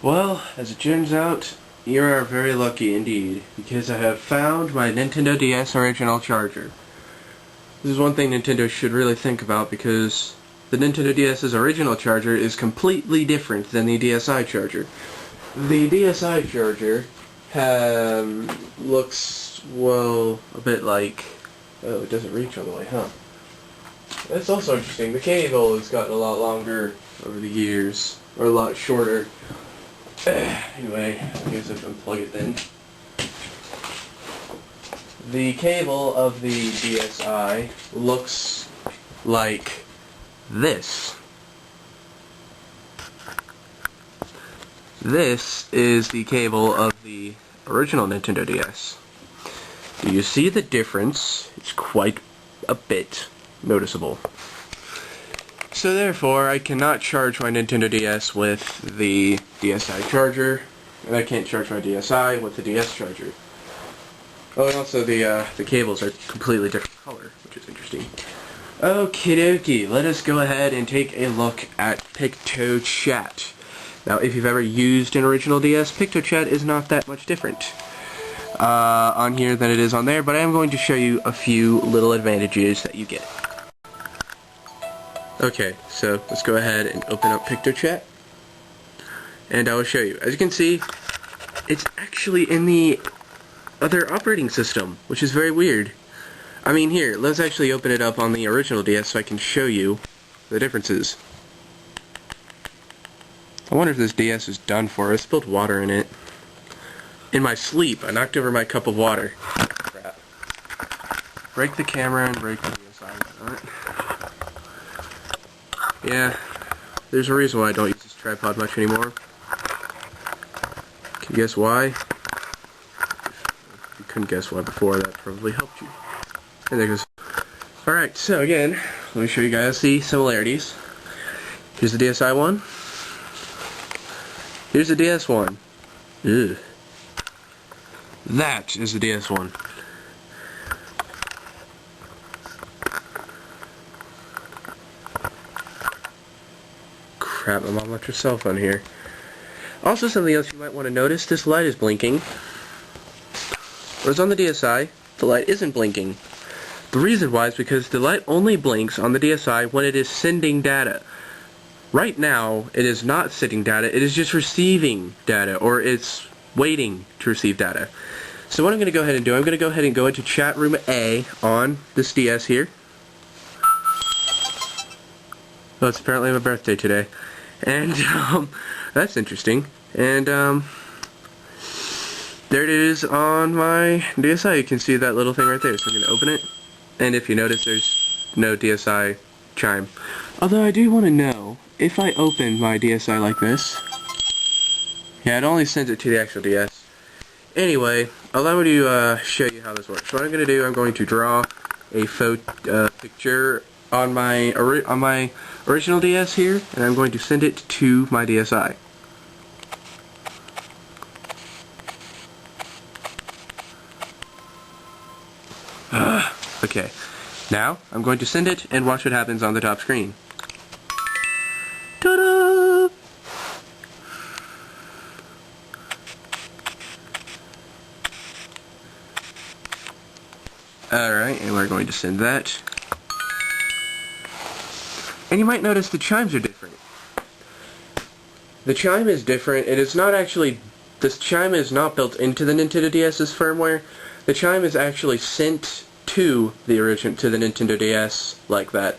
Well, as it turns out, you are very lucky indeed, because I have found my Nintendo DS original charger. This is one thing Nintendo should really think about, because the Nintendo DS's original charger is completely different than the DSi charger. The DSi charger looks, well, a bit like... Oh, it doesn't reach all the way, huh? That's also interesting. The cable has gotten a lot longer over the years, or a lot shorter. Anyway, I guess I can unplug it then. The cable of the DSi looks like this. This is the cable of the original Nintendo DS. Do you see the difference? It's quite a bit noticeable. So therefore, I cannot charge my Nintendo DS with the DSi charger, and I can't charge my DSi with the DS charger. Oh, and also the cables are completely different color, which is interesting. Okie dokie, let us go ahead and take a look at Pictochat. Now, if you've ever used an original DS, Pictochat is not that much different on here than it is on there, but I am going to show you a few little advantages that you get. Okay, so let's go ahead and open up Pictochat, and I will show you. As you can see, it's actually in the other operating system, which is very weird. I mean, here, let's actually open it up on the original DS so I can show you the differences. I wonder if this DS is done for. I spilled water in it. In my sleep, I knocked over my cup of water. Crap. Break the camera and break the DSi. Alright. Yeah, there's a reason why I don't use this tripod much anymore. Can you guess why? If you couldn't guess why before, that probably helped you. And there goes. Alright, so again, let me show you guys the similarities. Here's the DSi one. Here's the DS one. Ugh. That is the DS one. Crap, my mom left her cell phone here. Also, something else you might want to notice, this light is blinking. Whereas on the DSi, the light isn't blinking. The reason why is because the light only blinks on the DSi when it is sending data. Right now, it is not sending data, it is just receiving data, or it's waiting to receive data. So what I'm going to go ahead and do, I'm going to go ahead and go into chat room A on this DS here. Oh, it's apparently my birthday today. And, that's interesting. And, there it is on my DSi. You can see that little thing right there. So I'm going to open it. And if you notice, there's no DSi chime. Although I do want to know, if I open my DSi like this... Yeah, it only sends it to the actual DS. Anyway, allow me to show you how this works. So what I'm going to do, I'm going to draw a picture on my original DS here, and I'm going to send it to my DSi. Okay, now I'm going to send it and watch what happens on the top screen. Ta-da! Alright, and we're going to send that. And you might notice the chimes are different. The chime is different. It is not actually... This chime is not built into the Nintendo DS's firmware. The chime is actually sent to the Nintendo DS like that.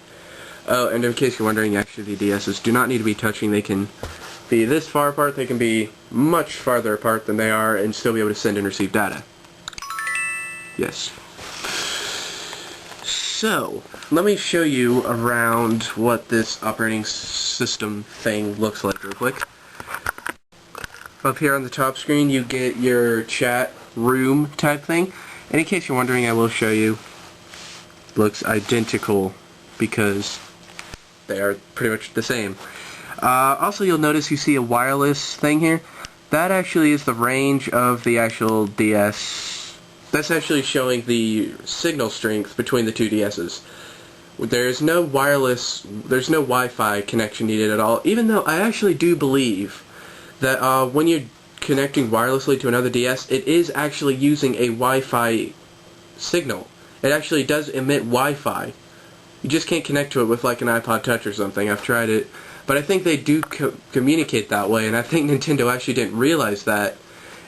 Oh, and in case you're wondering, actually the DS's do not need to be touching. They can be this far apart. They can be much farther apart than they are and still be able to send and receive data. Yes. So, let me show you around what this operating system thing looks like real quick. Up here on the top screen you get your chat room type thing. And in case you're wondering, I will show you. Looks identical because they are pretty much the same. Also, you'll notice you see a wireless thing here. That actually is the range of the actual DS. That's actually showing the signal strength between the two DS's. There's no wireless, there's no Wi-Fi connection needed at all, even though I actually do believe that when you're connecting wirelessly to another DS, it is actually using a Wi-Fi signal. It actually does emit Wi-Fi. You just can't connect to it with like an iPod Touch or something. I've tried it. But I think they do communicate that way, and I think Nintendo actually didn't realize that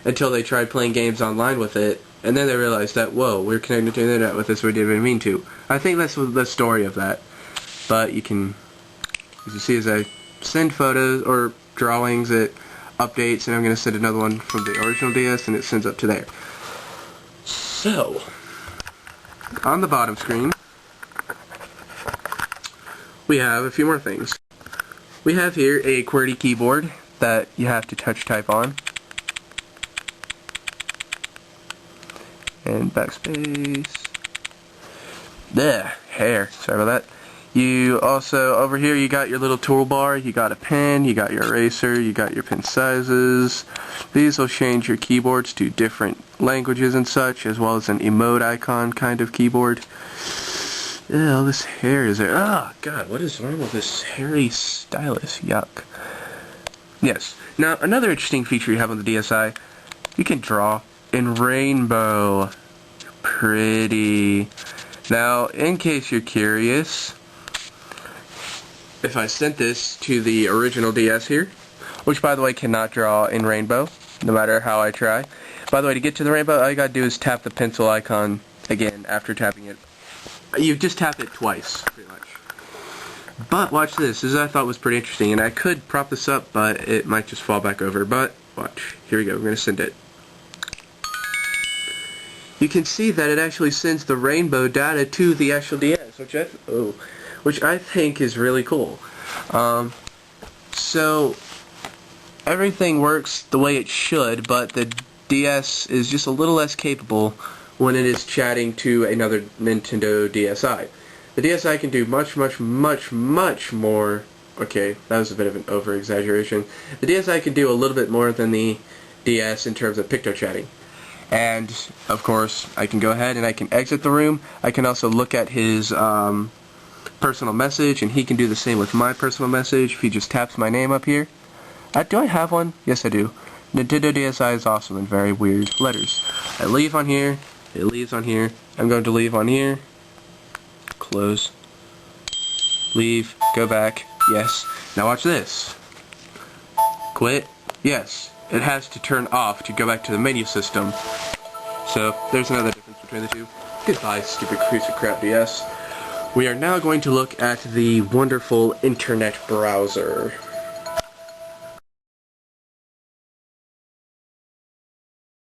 until they tried playing games online with it, and then they realized that, whoa, we're connected to the internet with this, we didn't even mean to. I think that's the story of that. But you can, as you see, as I send photos or drawings, it updates, and I'm going to send another one from the original DS, and it sends up to there. So, on the bottom screen, we have a few more things. We have here a QWERTY keyboard that you have to touch type on. And backspace. Hair. Sorry about that. You also, over here, you got your little toolbar. You got a pen, you got your eraser, you got your pen sizes. These will change your keyboards to different languages and such, as well as an emote icon kind of keyboard. All this hair is there. Oh, God, what is wrong with this hairy stylus? Yuck. Yes. Now, another interesting feature you have on the DSi, you can draw in rainbow. Pretty. Now, in case you're curious, if I sent this to the original DS here, which, by the way, cannot draw in rainbow, no matter how I try. By the way, to get to the rainbow, all you gotta do is tap the pencil icon again after tapping it. You just tap it twice, pretty much. But watch this. This I thought was pretty interesting, and I could prop this up, but it might just fall back over. But watch. Here we go. We're going to send it. You can see that it actually sends the rainbow data to the actual DS, which I think is really cool. So everything works the way it should, but the DS is just a little less capable when it is chatting to another Nintendo DSi. The DSi can do much more. Okay, that was a bit of an over-exaggeration. The DSi can do a little bit more than the DS in terms of Pictochatting. And, of course, I can go ahead and I can exit the room. I can also look at his personal message, and he can do the same with my personal message if he just taps my name up here. Do I have one? Yes, I do. Nintendo DSi is awesome in very weird letters. I leave on here. It leaves on here. I'm going to leave on here. Close. Leave. Go back. Yes. Now watch this. Quit. Yes. It has to turn off to go back to the menu system. So, there's another difference between the two. Goodbye, stupid piece of crap DS. We are now going to look at the wonderful internet browser.